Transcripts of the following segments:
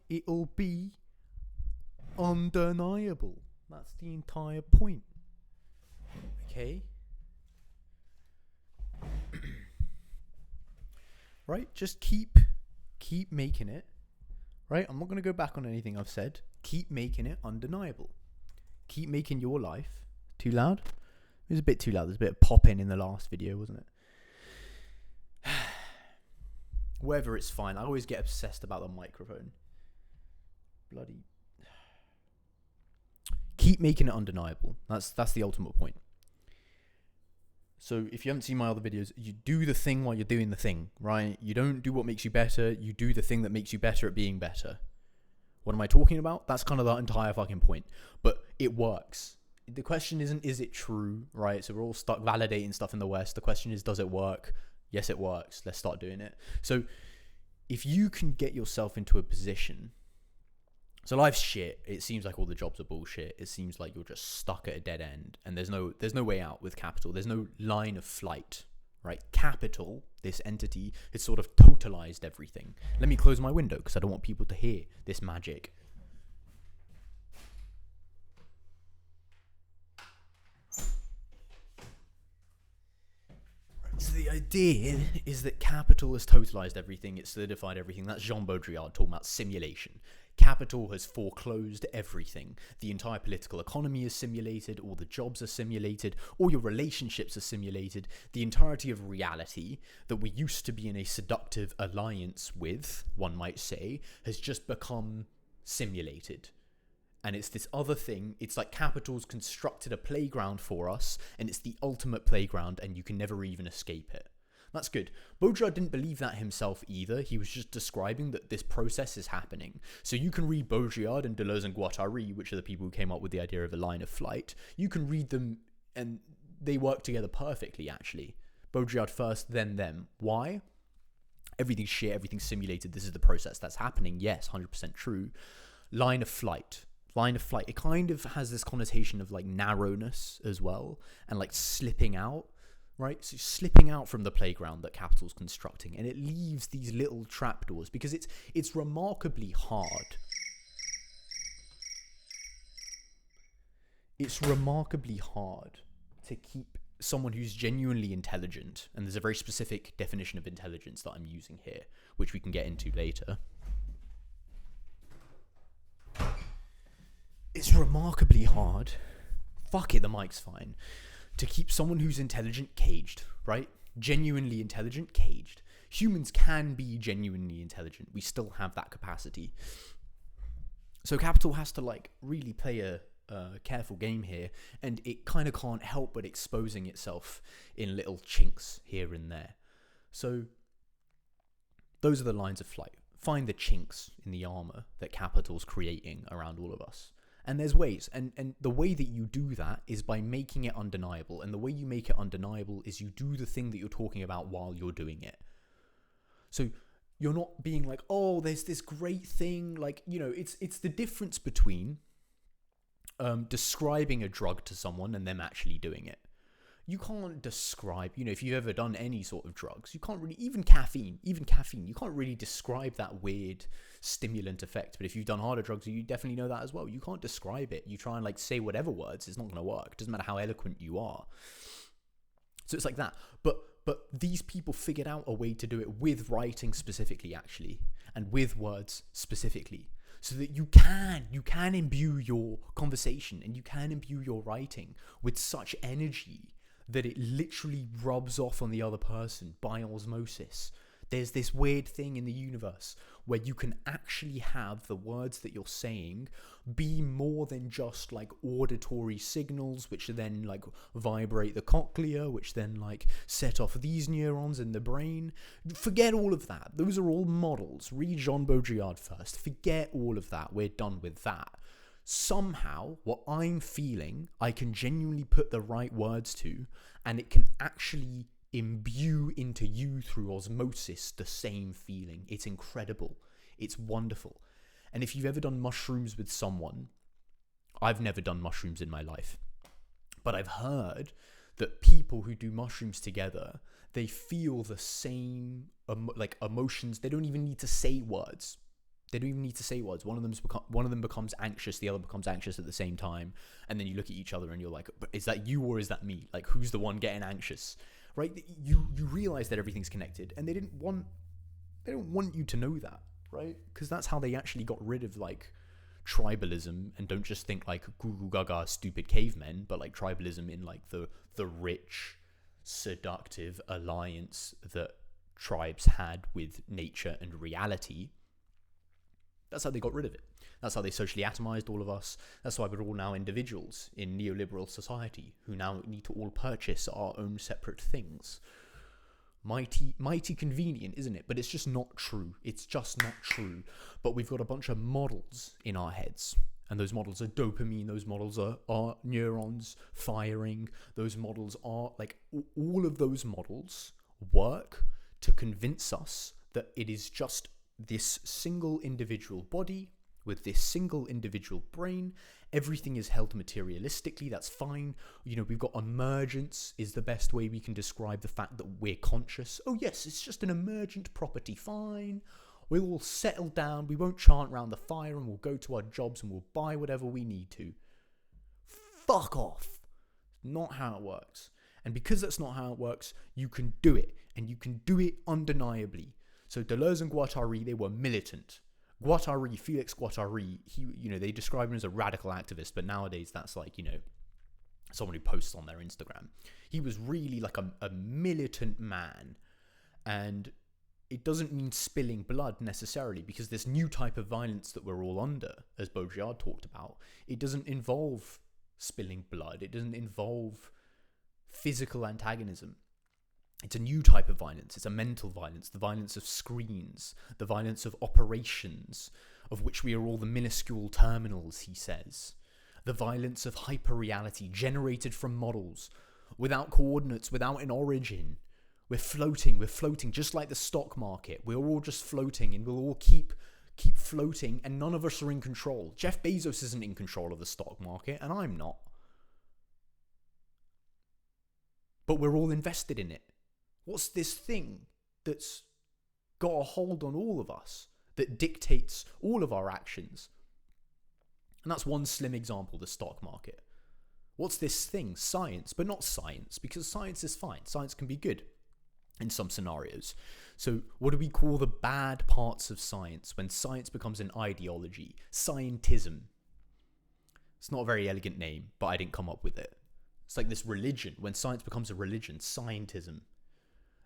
it'll be undeniable. That's the entire point. Okay? Right? Just keep making it. Right? I'm not going to go back on anything I've said. Keep making it undeniable. Keep making your life... Too loud? It was a bit too loud. There's a bit of popping in the last video, wasn't it? Whether it's fine. I always get obsessed about the microphone. Bloody... Keep making it undeniable. That's the ultimate point. So if you haven't seen my other videos, you do the thing while you're doing the thing, right? You don't do what makes you better. You do the thing that makes you better at being better. What am I talking about? That's kind of the entire fucking point. But it works. The question isn't, is it true, right? So we're all stuck validating stuff in the West. The question is, does it work? Yes, it works. Let's start doing it. So if you can get yourself into a position... So life's shit. It seems like all the jobs are bullshit. It seems like you're just stuck at a dead end, and there's no way out with capital. There's no line of flight, right? Capital, this entity, has sort of totalized everything. Let me close my window because I don't want people to hear this magic. So the idea is that capital has totalized everything. It's solidified everything. That's Jean Baudrillard talking about simulation. Capital has foreclosed everything. The entire political economy is simulated. All the jobs are simulated. All your relationships are simulated. The entirety of reality that we used to be in a seductive alliance with, one might say, has just become simulated. And it's this other thing. It's like capital's constructed a playground for us, and it's the ultimate playground, and you can never even escape it. That's good. Baudrillard didn't believe that himself either. He was just describing that this process is happening. So you can read Baudrillard and Deleuze and Guattari, which are the people who came up with the idea of a line of flight. You can read them, and they work together perfectly, actually. Baudrillard first, then them. Why? Everything's shit, everything's simulated. This is the process that's happening. Yes, 100% true. Line of flight. Line of flight. It kind of has this connotation of like narrowness as well, and like slipping out. Right, so slipping out from the playground that capital's constructing, and it leaves these little trapdoors because it's remarkably hard. It's remarkably hard to keep someone who's genuinely intelligent, and there's a very specific definition of intelligence that I'm using here, which we can get into later. It's remarkably hard. Fuck it, the mic's fine. To keep someone who's intelligent caged, right? Genuinely intelligent caged. Humans can be genuinely intelligent. We still have that capacity. So capital has to like really play a careful game here, and it kind of can't help but exposing itself in little chinks here and there. So those are the lines of flight. Find the chinks in the armor that capital's creating around all of us. And there's ways, and the way that you do that is by making it undeniable. And the way you make it undeniable is you do the thing that you're talking about while you're doing it. So you're not being like, oh, there's this great thing. Like, you know, it's the difference between describing a drug to someone and them actually doing it. You can't describe, you know, if you've ever done any sort of drugs, you can't really, even caffeine, you can't really describe that weird stimulant effect. But if you've done harder drugs, you definitely know that as well. You can't describe it. You try and like say whatever words, it's not going to work. It doesn't matter how eloquent you are. So it's like that. But these people figured out a way to do it with writing specifically, actually, and with words specifically, so that you can imbue your conversation and you can imbue your writing with such energy that it literally rubs off on the other person by osmosis. There's this weird thing in the universe where you can actually have the words that you're saying be more than just like auditory signals, which then like vibrate the cochlea, which then like set off these neurons in the brain. Forget all of that. Those are all models. Read Jean Baudrillard first. Forget all of that. We're done with that. Somehow, what I'm feeling, I can genuinely put the right words to, and it can actually imbue into you through osmosis the same feeling. It's incredible. It's wonderful. And if you've ever done mushrooms with someone, I've never done mushrooms in my life, but I've heard that people who do mushrooms together, they feel the same like emotions. They don't even need to say words. They don't even need to say words. One of them becomes anxious, the other becomes anxious at the same time, and then you look at each other and you're like, is that you or is that me? Like, who's the one getting anxious? Right? You realize that everything's connected, and they don't want you to know that, right? Because that's how they actually got rid of like tribalism, and don't just think like goo goo gaga stupid cavemen, but like tribalism in like the rich, seductive alliance that tribes had with nature and reality. That's how they got rid of it. That's how they socially atomized all of us. That's why we're all now individuals in neoliberal society who now need to all purchase our own separate things. Mighty convenient, isn't it? But it's just not true. It's just not true. But we've got a bunch of models in our heads. And those models are dopamine. Those models are neurons firing. Those models are like, all of those models work to convince us that it is just this single individual body with this single individual brain. Everything is held materialistically. That's fine. You know, we've got emergence is the best way we can describe the fact that we're conscious. Oh yes, it's just an emergent property. Fine. We'll all settle down. We won't chant around the fire, and we'll go to our jobs and we'll buy whatever we need to. Fuck off. Not how it works. And because that's not how it works, you can do it, and you can do it undeniably. So Deleuze and Guattari, they were militant. Guattari, Felix Guattari, they describe him as a radical activist, but nowadays that's like, someone who posts on their Instagram. He was really like a militant man. And it doesn't mean spilling blood necessarily, because this new type of violence that we're all under, as Baudrillard talked about, it doesn't involve spilling blood. It doesn't involve physical antagonism. It's a new type of violence. It's a mental violence, the violence of screens, the violence of operations, of which we are all the minuscule terminals, he says. The violence of hyperreality generated from models, without coordinates, without an origin. We're floating, just like the stock market. We're all just floating, and we'll all keep floating, and none of us are in control. Jeff Bezos isn't in control of the stock market, and I'm not. But we're all invested in it. What's this thing that's got a hold on all of us, that dictates all of our actions? And that's one slim example, the stock market. What's this thing? Science, but not science, because science is fine. Science can be good in some scenarios. So what do we call the bad parts of science when science becomes an ideology? Scientism. It's not a very elegant name, but I didn't come up with it. It's like this religion. When science becomes a religion, scientism.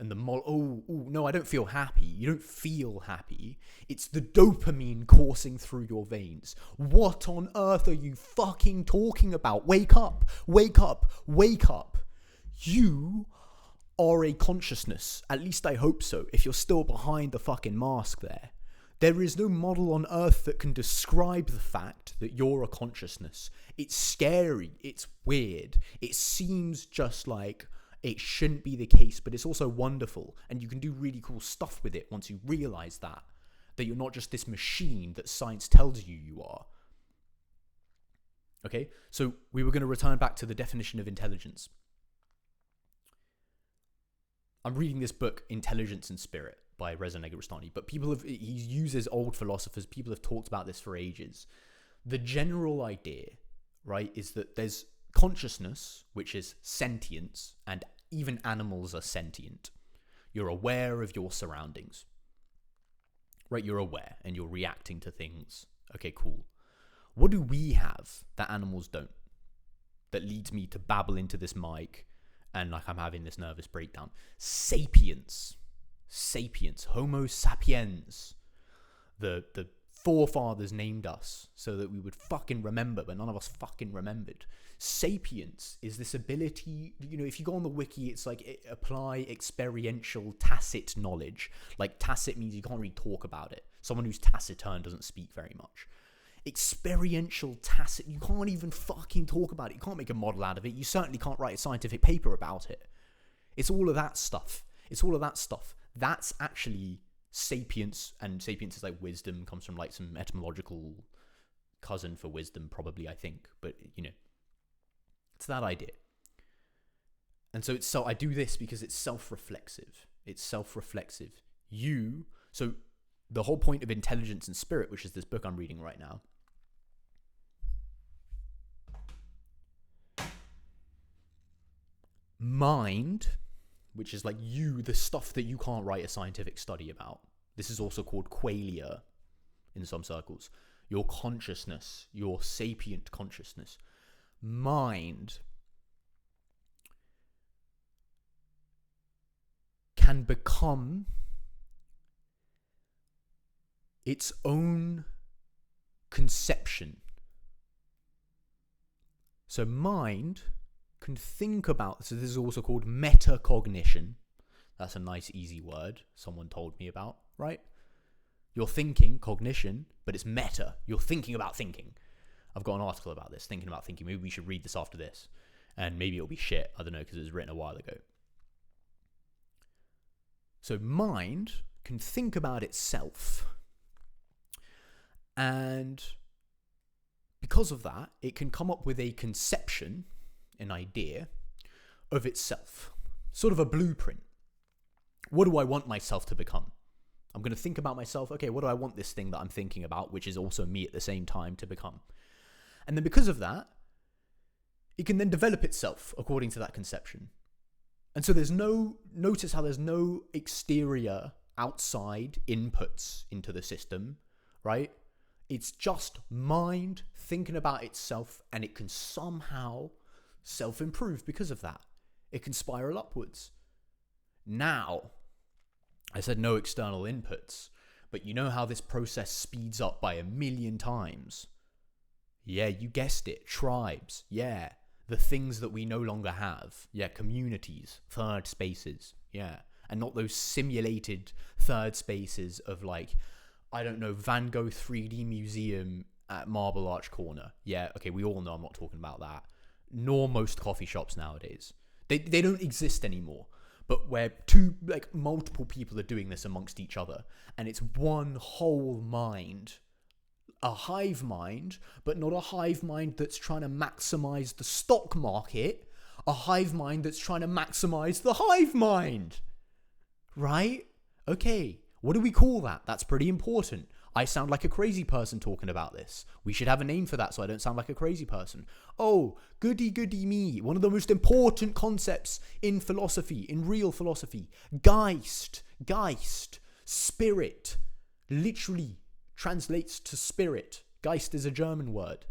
And no, I don't feel happy. You don't feel happy. It's the dopamine coursing through your veins. What on earth are you fucking talking about? Wake up, wake up, wake up. You are a consciousness. At least I hope so, if you're still behind the fucking mask there. There is no model on earth that can describe the fact that you're a consciousness. It's scary. It's weird. It seems just like it shouldn't be the case, but it's also wonderful, and you can do really cool stuff with it once you realize that you're not just this machine that science tells you are. Okay, so we were going to return back to the definition of intelligence. I'm reading this book, Intelligence and Spirit, by Reza Negarestani, but he uses old philosophers. People have talked about this for ages. The general idea, right, is that there's consciousness, which is sentience, and even animals are sentient. You're aware of your surroundings, right? You're aware and you're reacting to things. Okay, cool. What do we have that animals don't? That leads me to babble into this mic and like I'm having this nervous breakdown. Sapience, Homo sapiens. The forefathers named us so that we would fucking remember, but none of us fucking remembered. Sapience is this ability, if you go on the wiki, it's like apply experiential tacit knowledge. Like tacit means you can't really talk about it. Someone who's taciturn doesn't speak very much. Experiential tacit, you can't even fucking talk about it. You can't make a model out of it. You certainly can't write a scientific paper about it. It's all of that stuff. That's actually sapience, and sapience is like wisdom, comes from like some etymological cousin for wisdom, probably, I think. But, it's that idea. And so I do this because it's self-reflexive. So the whole point of Intelligence and Spirit, which is this book I'm reading right now, mind, which is like the stuff that you can't write a scientific study about. This is also called qualia in some circles. Your consciousness, your sapient consciousness. Mind can become its own conception. So mind can think about, so this is also called metacognition. That's a nice easy word someone told me about, right? You're thinking, cognition, but it's meta. You're thinking about thinking. I've got an article about this, thinking about thinking. Maybe we should read this after this. And maybe it'll be shit. I don't know, because it was written a while ago. So mind can think about itself. And because of that, it can come up with a conception, an idea of itself. Sort of a blueprint. What do I want myself to become? I'm going to think about myself. Okay, what do I want this thing that I'm thinking about, which is also me at the same time, to become? And then because of that, it can then develop itself according to that conception. And so notice how there's no exterior, outside inputs into the system, right? It's just mind thinking about itself, and it can somehow self-improve because of that. It can spiral upwards. Now, I said no external inputs, but you know how this process speeds up by 1,000,000 times? Yeah, you guessed it. Tribes. Yeah. The things that we no longer have. Yeah, communities, third spaces. Yeah. And not those simulated third spaces of like, I don't know, Van Gogh 3D Museum at Marble Arch Corner. Yeah, okay, we all know I'm not talking about that. Nor most coffee shops nowadays. They don't exist anymore. But where multiple people are doing this amongst each other. And it's one whole mind. A hive mind, but not a hive mind that's trying to maximize the stock market. A hive mind that's trying to maximize the hive mind. Right? Okay. What do we call that? That's pretty important. I sound like a crazy person talking about this. We should have a name for that so I don't sound like a crazy person. Oh, goody me. One of the most important concepts in philosophy, in real philosophy. Geist, spirit. Literally translates to spirit. Geist is a German word.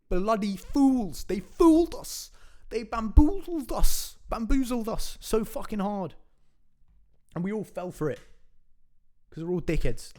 Bloody fools. They fooled us. They bamboozled us so fucking hard. And we all fell for it. Because we're all dickheads.